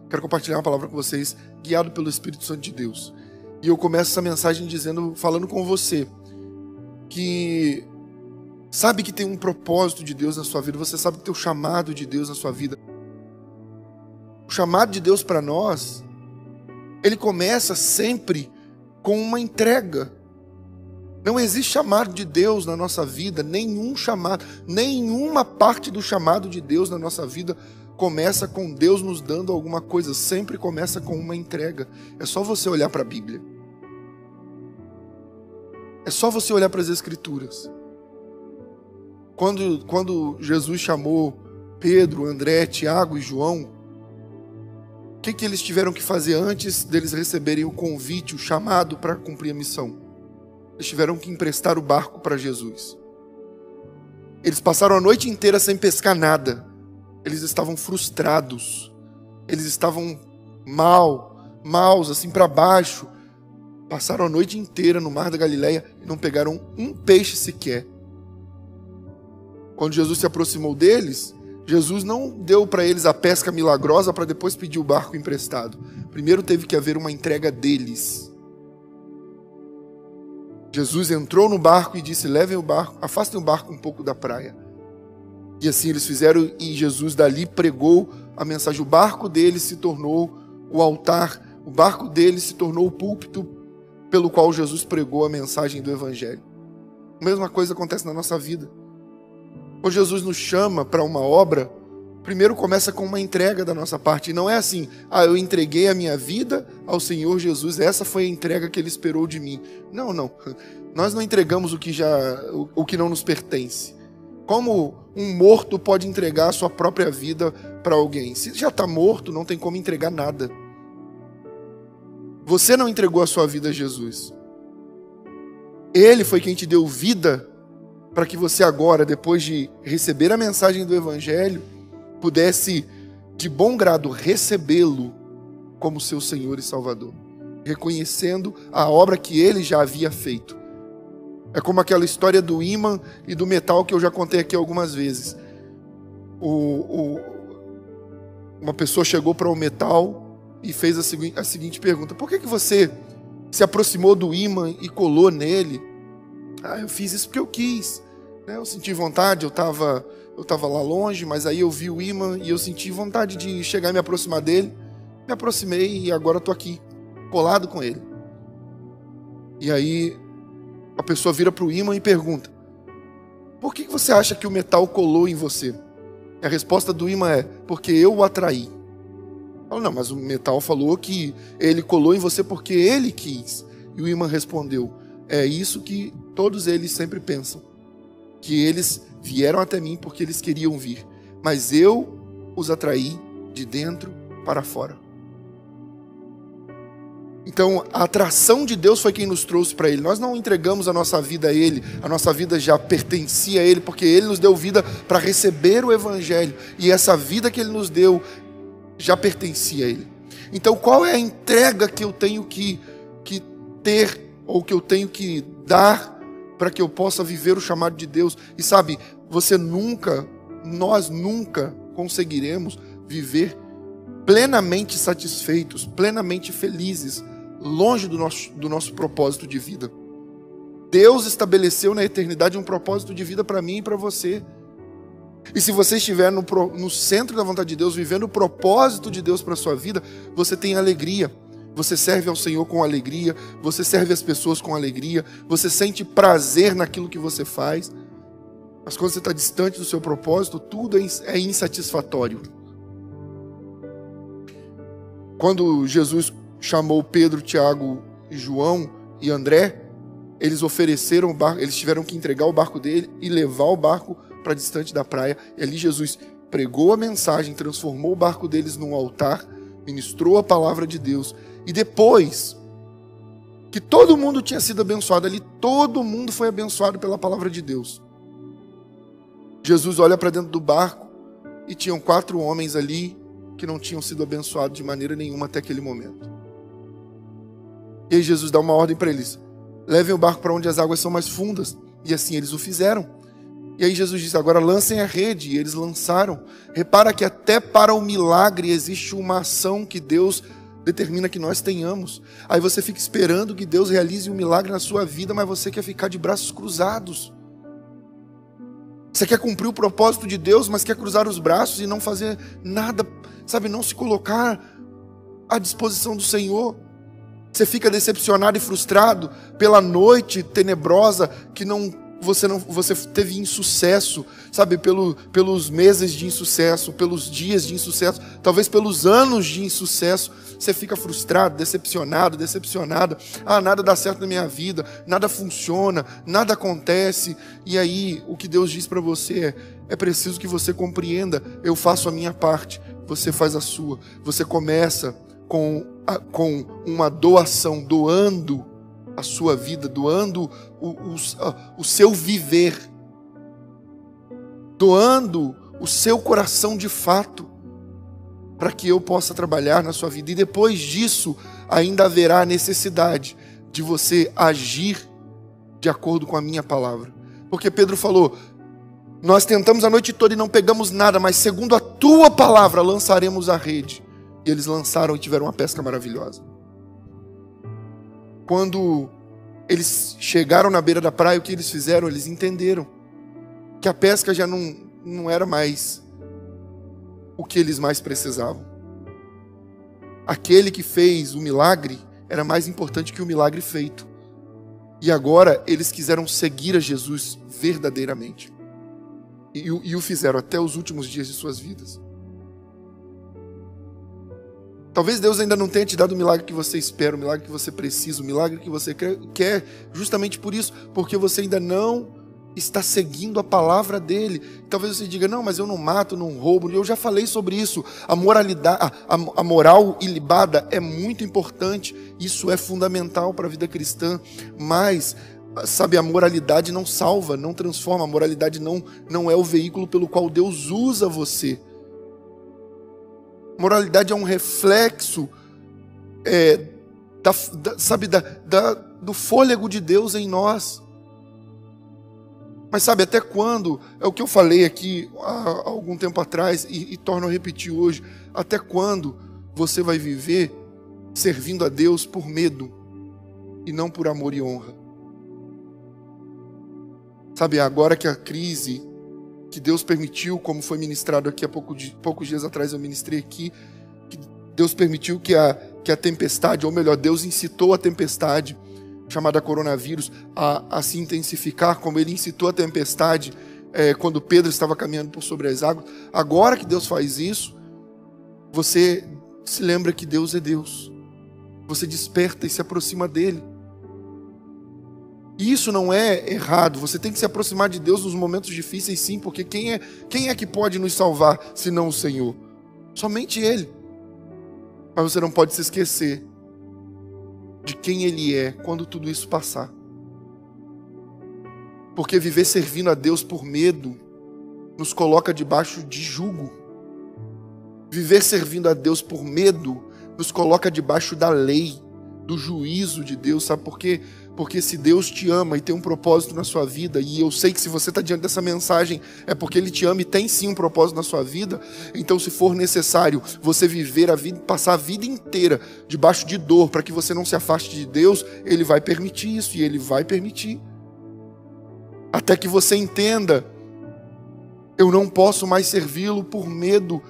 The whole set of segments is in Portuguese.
Quero compartilhar uma palavra com vocês, guiado pelo Espírito Santo de Deus. E eu começo essa mensagem falando com você, que sabe que tem um propósito de Deus na sua vida, você sabe que tem o chamado de Deus na sua vida. O chamado de Deus para nós, ele começa sempre com uma entrega. Não existe chamado de Deus na nossa vida, nenhum chamado, nenhuma parte do chamado de Deus na nossa vida começa com Deus nos dando alguma coisa, sempre começa com uma entrega. É só você olhar para a Bíblia. É só você olhar para as Escrituras. Quando Jesus chamou Pedro, André, Tiago e João, o que eles tiveram que fazer antes deles receberem o convite, o chamado para cumprir a missão? Eles tiveram que emprestar o barco para Jesus. Eles passaram a noite inteira sem pescar nada. Eles estavam frustrados. Eles estavam maus, assim para baixo. Passaram a noite inteira no mar da Galileia e não pegaram um peixe sequer. Quando Jesus se aproximou deles, Jesus não deu para eles a pesca milagrosa para depois pedir o barco emprestado. Primeiro teve que haver uma entrega deles. Jesus entrou no barco e disse: levem o barco, afastem o barco um pouco da praia. E assim eles fizeram, e Jesus dali pregou a mensagem. O barco deles se tornou o altar, o barco deles se tornou o púlpito pelo qual Jesus pregou a mensagem do Evangelho. A mesma coisa acontece na nossa vida. Quando Jesus nos chama para uma obra, primeiro começa com uma entrega da nossa parte. E não é assim: eu entreguei a minha vida ao Senhor Jesus, essa foi a entrega que Ele esperou de mim. Não. Nós não entregamos o que não nos pertence. Como um morto pode entregar a sua própria vida para alguém? Se já está morto, não tem como entregar nada. Você não entregou a sua vida a Jesus. Ele foi quem te deu vida para que você agora, depois de receber a mensagem do Evangelho, pudesse de bom grado recebê-lo como seu Senhor e Salvador, reconhecendo a obra que Ele já havia feito. É como aquela história do ímã e do metal que eu já contei aqui algumas vezes. Uma pessoa chegou para o metal e fez a seguinte pergunta: por que você se aproximou do ímã e colou nele? Eu fiz isso porque eu quis. Eu senti vontade, eu estava lá longe, mas aí eu vi o ímã e eu senti vontade de chegar e me aproximar dele. Me aproximei e agora estou aqui, colado com ele. E aí a pessoa vira para o ímã e pergunta: por que você acha que o metal colou em você? E a resposta do ímã é: porque eu o atraí. Fala: não, mas o metal falou que ele colou em você porque ele quis. E o ímã respondeu: é isso que todos eles sempre pensam, que eles vieram até mim porque eles queriam vir, mas eu os atraí de dentro para fora. Então, a atração de Deus foi quem nos trouxe para Ele. Nós não entregamos a nossa vida a Ele, a nossa vida já pertencia a Ele, porque Ele nos deu vida para receber o Evangelho, e essa vida que Ele nos deu já pertencia a Ele. Então, qual é a entrega que eu tenho que ter, ou que eu tenho que dar, para que eu possa viver o chamado de Deus? E sabe, nós nunca conseguiremos viver plenamente satisfeitos, plenamente felizes, longe do nosso propósito de vida. Deus estabeleceu na eternidade um propósito de vida para mim e para você. E se você estiver no centro da vontade de Deus, vivendo o propósito de Deus para a sua vida, você tem alegria. Você serve ao Senhor com alegria, você serve as pessoas com alegria, você sente prazer naquilo que você faz. Mas quando você está distante do seu propósito, tudo é insatisfatório. Quando Jesus chamou Pedro, Tiago, João e André, eles ofereceram o barco, eles tiveram que entregar o barco dele e levar o barco para distante da praia. E ali Jesus pregou a mensagem, transformou o barco deles num altar, ministrou a palavra de Deus. E depois que todo mundo tinha sido abençoado ali, todo mundo foi abençoado pela palavra de Deus. Jesus olha para dentro do barco e tinham 4 homens ali que não tinham sido abençoados de maneira nenhuma até aquele momento. E aí Jesus dá uma ordem para eles: levem o barco para onde as águas são mais fundas. E assim eles o fizeram. E aí Jesus disse, agora lancem a rede. E eles lançaram. Repara que até para o milagre existe uma ação que Deus determina que nós tenhamos. Aí você fica esperando que Deus realize um milagre na sua vida, mas você quer ficar de braços cruzados. Você quer cumprir o propósito de Deus, mas quer cruzar os braços e não fazer nada, sabe, não se colocar à disposição do Senhor. Você fica decepcionado e frustrado pela noite tenebrosa que você teve insucesso, sabe, pelos meses de insucesso, pelos dias de insucesso, talvez pelos anos de insucesso. Você fica frustrado, decepcionado, decepcionada. Nada dá certo na minha vida, nada funciona, nada acontece. E aí, o que Deus diz para você é preciso que você compreenda, eu faço a minha parte, você faz a sua. Você começa com uma doação, doando a sua vida, doando o seu viver, doando o seu coração de fato, para que eu possa trabalhar na sua vida. E depois disso, ainda haverá a necessidade de você agir de acordo com a minha palavra. Porque Pedro falou, nós tentamos a noite toda e não pegamos nada, mas segundo a tua palavra lançaremos a rede. E eles lançaram e tiveram uma pesca maravilhosa. Quando eles chegaram na beira da praia, o que eles fizeram? Eles entenderam que a pesca já não era mais o que eles mais precisavam. Aquele que fez o milagre era mais importante que o milagre feito. E agora eles quiseram seguir a Jesus verdadeiramente. E o fizeram até os últimos dias de suas vidas. Talvez Deus ainda não tenha te dado o milagre que você espera, o milagre que você precisa, o milagre que você quer, justamente por isso, porque você ainda não está seguindo a palavra dele. Talvez você diga, não, mas eu não mato, não roubo. Eu já falei sobre isso. A moralidade, a moral ilibada é muito importante. Isso é fundamental para a vida cristã. Mas, sabe, a moralidade não salva, não transforma. A moralidade não é o veículo pelo qual Deus usa você. Moralidade é um reflexo do fôlego de Deus em nós. Mas sabe, até quando, é o que eu falei aqui há algum tempo atrás e torno a repetir hoje, até quando você vai viver servindo a Deus por medo e não por amor e honra? Sabe, agora que a crise que Deus permitiu, como foi ministrado aqui há poucos dias atrás, eu ministrei aqui, que Deus permitiu que a tempestade, ou melhor, Deus incitou a tempestade, chamada coronavírus, a se intensificar, como ele incitou a tempestade quando Pedro estava caminhando por sobre as águas. Agora que Deus faz isso, você se lembra que Deus é Deus. Você desperta e se aproxima dele. E isso não é errado. Você tem que se aproximar de Deus nos momentos difíceis, sim, porque quem é que pode nos salvar, senão o Senhor? Somente Ele. Mas você não pode se esquecer de quem Ele é quando tudo isso passar. Porque viver servindo a Deus por medo nos coloca debaixo de jugo. Viver servindo a Deus por medo nos coloca debaixo da lei, do juízo de Deus. Sabe por quê? Porque se Deus te ama e tem um propósito na sua vida, e eu sei que se você está diante dessa mensagem é porque Ele te ama e tem sim um propósito na sua vida, então se for necessário você viver a vida, passar a vida inteira debaixo de dor para que você não se afaste de Deus, Ele vai permitir isso, e Ele vai permitir. Até que você entenda, eu não posso mais servi-lo por medo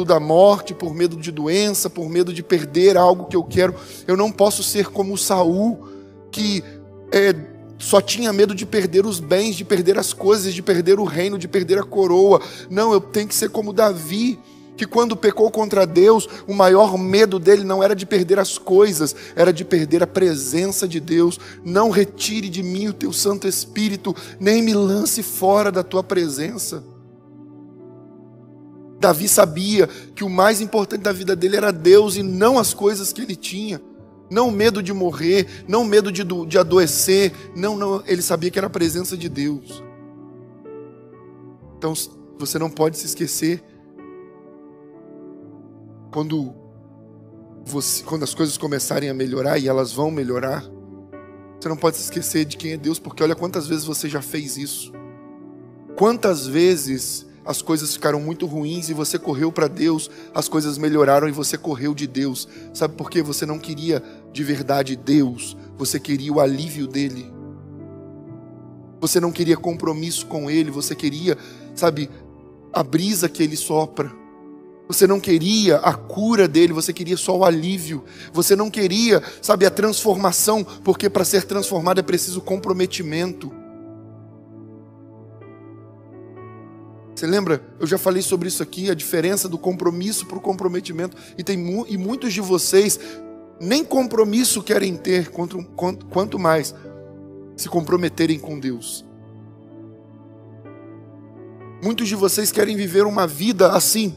da morte, por medo de doença, por medo de perder algo que eu quero. Eu não posso ser como Saul, que só tinha medo de perder os bens, de perder as coisas, de perder o reino, de perder a coroa. Não, eu tenho que ser como Davi, que quando pecou contra Deus, o maior medo dele não era de perder as coisas, era de perder a presença de Deus. Não retire de mim o teu Santo Espírito, nem me lance fora da tua presença. Davi sabia que o mais importante da vida dele era Deus e não as coisas que ele tinha. Não o medo de morrer, não o medo de adoecer. Não, ele sabia que era a presença de Deus. Então, você não pode se esquecer, quando as coisas começarem a melhorar, e elas vão melhorar, você não pode se esquecer de quem é Deus, porque olha quantas vezes você já fez isso. Quantas vezes as coisas ficaram muito ruins e você correu para Deus, as coisas melhoraram e você correu de Deus. Sabe por quê? Você não queria de verdade Deus, você queria o alívio dele. Você não queria compromisso com ele, você queria, sabe, a brisa que ele sopra. Você não queria a cura dele, você queria só o alívio. Você não queria, sabe, a transformação, porque para ser transformado é preciso comprometimento. Você lembra? Eu já falei sobre isso aqui, a diferença do compromisso para o comprometimento. E muitos de vocês nem compromisso querem ter, quanto mais se comprometerem com Deus. Muitos de vocês querem viver uma vida assim.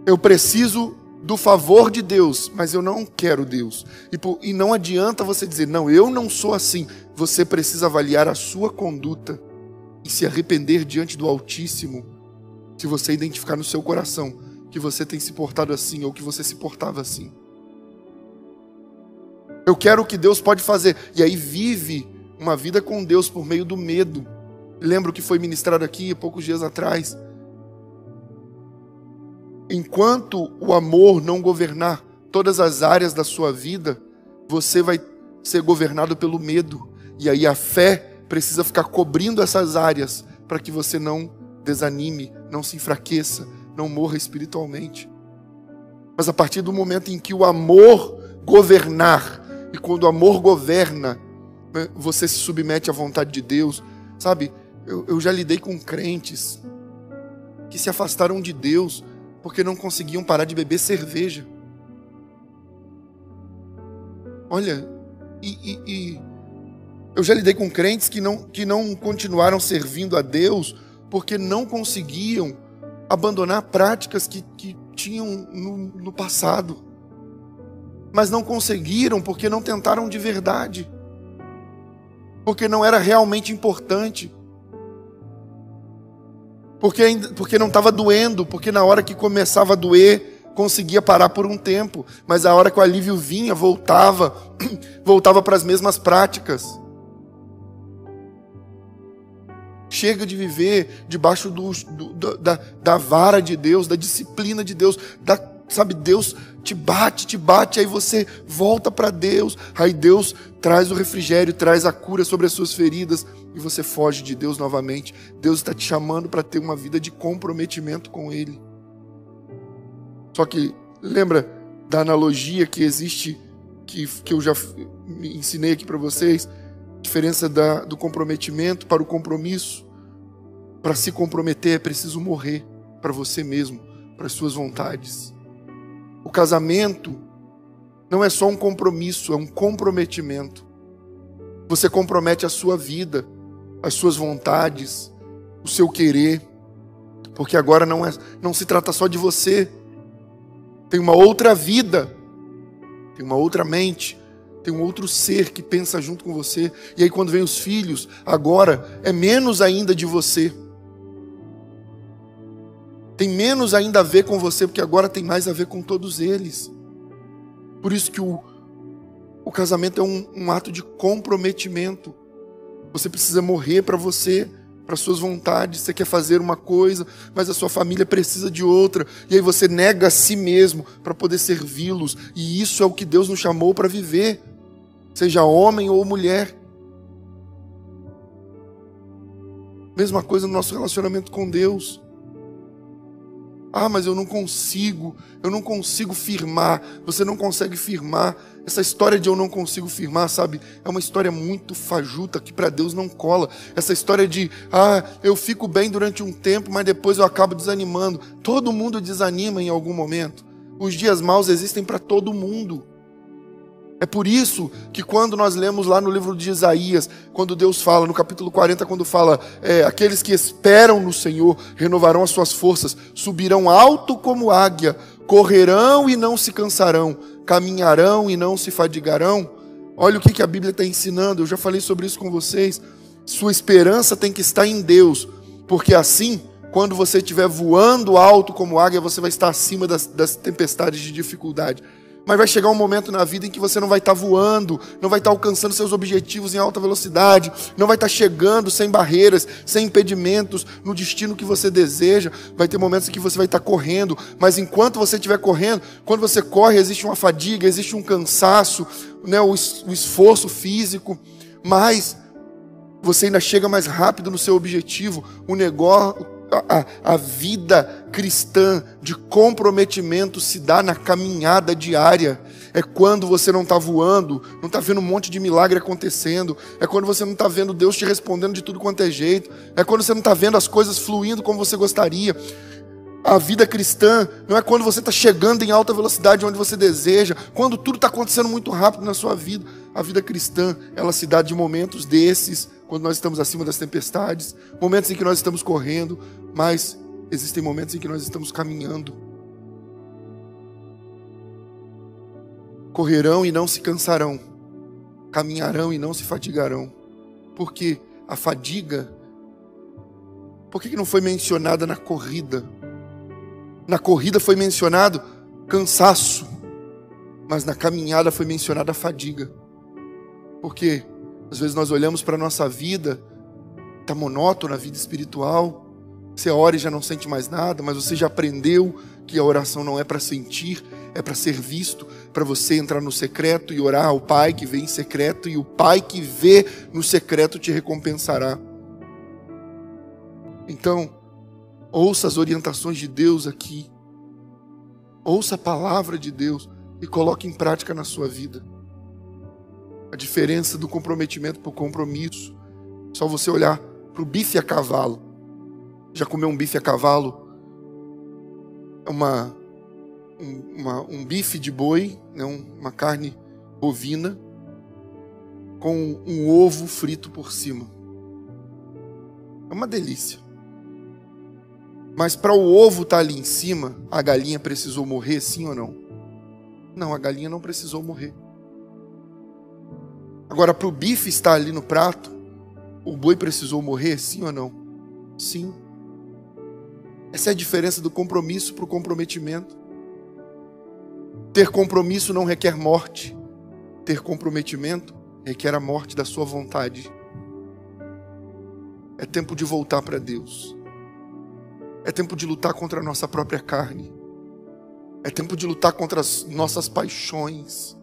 Eu preciso do favor de Deus, mas eu não quero Deus. E não adianta você dizer, não, eu não sou assim. Você precisa avaliar a sua conduta e se arrepender diante do Altíssimo, se você identificar no seu coração que você tem se portado assim, ou que você se portava assim. Eu quero o que Deus pode fazer. E aí vive uma vida com Deus por meio do medo. Lembra o que foi ministrado aqui há poucos dias atrás? Enquanto o amor não governar todas as áreas da sua vida, você vai ser governado pelo medo. E aí a fé precisa ficar cobrindo essas áreas para que você não desanime, não se enfraqueça, não morra espiritualmente. Mas a partir do momento em que o amor governar, e quando o amor governa, você se submete à vontade de Deus. Sabe, eu já lidei com crentes que se afastaram de Deus porque não conseguiam parar de beber cerveja. Olha, eu já lidei com crentes que não continuaram servindo a Deus porque não conseguiam abandonar práticas que tinham no passado. Mas não conseguiram porque não tentaram de verdade. Porque não era realmente importante. Porque não estava doendo, porque na hora que começava a doer, conseguia parar por um tempo. Mas a hora que o alívio vinha, voltava para as mesmas práticas. Chega de viver debaixo da vara de Deus, da disciplina de Deus, sabe, Deus te bate, aí você volta para Deus, aí Deus traz o refrigério, traz a cura sobre as suas feridas, e você foge de Deus novamente. Deus está te chamando para ter uma vida de comprometimento com Ele. Só que, lembra da analogia que existe, que eu já ensinei aqui para vocês? A diferença do comprometimento para o compromisso. Para se comprometer é preciso morrer para você mesmo, para as suas vontades. O casamento não é só um compromisso, é um comprometimento. Você compromete a sua vida, as suas vontades, o seu querer, porque agora não se trata só de você. Tem uma outra vida, tem uma outra mente, tem um outro ser que pensa junto com você. E aí quando vem os filhos, agora é menos ainda de você. Tem menos ainda a ver com você, porque agora tem mais a ver com todos eles. Por isso que o casamento é um ato de comprometimento. Você precisa morrer para você, para suas vontades. Você quer fazer uma coisa, mas a sua família precisa de outra. E aí você nega a si mesmo para poder servi-los. E isso é o que Deus nos chamou para viver. Seja homem ou mulher. Mesma coisa no nosso relacionamento com Deus. Ah, mas eu não consigo firmar. Você não consegue firmar. Essa história de eu não consigo firmar, sabe? É uma história muito fajuta que para Deus não cola. Essa história de, eu fico bem durante um tempo, mas depois eu acabo desanimando. Todo mundo desanima em algum momento. Os dias maus existem para todo mundo. É por isso que quando nós lemos lá no livro de Isaías, quando Deus fala, no capítulo 40, quando fala, aqueles que esperam no Senhor renovarão as suas forças, subirão alto como águia, correrão e não se cansarão, caminharão e não se fadigarão. Olha o que a Bíblia está ensinando, eu já falei sobre isso com vocês. Sua esperança tem que estar em Deus, porque assim, quando você estiver voando alto como águia, você vai estar acima das tempestades de dificuldade. Mas vai chegar um momento na vida em que você não vai estar voando, não vai estar alcançando seus objetivos em alta velocidade, não vai estar chegando sem barreiras, sem impedimentos, no destino que você deseja. Vai ter momentos em que você vai estar correndo, mas enquanto você estiver correndo, quando você corre, existe uma fadiga, existe um cansaço, né, o esforço físico, mas você ainda chega mais rápido no seu objetivo. O negócio, a vida cristã de comprometimento se dá na caminhada diária. É quando você não está voando, não está vendo um monte de milagre acontecendo. É quando você não está vendo Deus te respondendo de tudo quanto é jeito. É quando você não está vendo as coisas fluindo como você gostaria. A vida cristã não é quando você está chegando em alta velocidade onde você deseja, quando tudo está acontecendo muito rápido na sua vida. A vida cristã, ela se dá de momentos desses, quando nós estamos acima das tempestades, momentos em que nós estamos correndo, mas existem momentos em que nós estamos caminhando. Correrão e não se cansarão, caminharão e não se fatigarão. Porque a fadiga, por que não foi mencionada na corrida? Na corrida foi mencionado cansaço, mas na caminhada foi mencionada a fadiga. Porque às vezes nós olhamos para a nossa vida, está monótona a vida espiritual, você ora e já não sente mais nada, mas você já aprendeu que a oração não é para sentir, é para ser visto, para você entrar no secreto e orar ao Pai que vê em secreto, e o Pai que vê no secreto te recompensará. Então, ouça as orientações de Deus aqui, ouça a palavra de Deus e coloque em prática na sua vida. A diferença do comprometimento para o compromisso, só você olhar para o bife a cavalo. Já comeu um bife a cavalo? É um bife de boi, né? Uma carne bovina, com um ovo frito por cima. É uma delícia. Mas para o ovo estar ali em cima, a galinha precisou morrer, sim ou não? Não, a galinha não precisou morrer. Agora, para o bife estar ali no prato, o boi precisou morrer, sim ou não? Sim. Essa é a diferença do compromisso para o comprometimento. Ter compromisso não requer morte. Ter comprometimento requer a morte da sua vontade. É tempo de voltar para Deus. É tempo de lutar contra a nossa própria carne. É tempo de lutar contra as nossas paixões.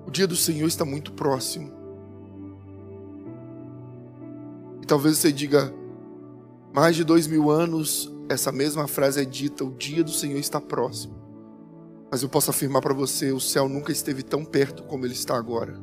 O dia do Senhor está muito próximo. E talvez você diga, mais de 2000 anos, essa mesma frase é dita, o dia do Senhor está próximo. Mas eu posso afirmar para você, o céu nunca esteve tão perto como ele está agora.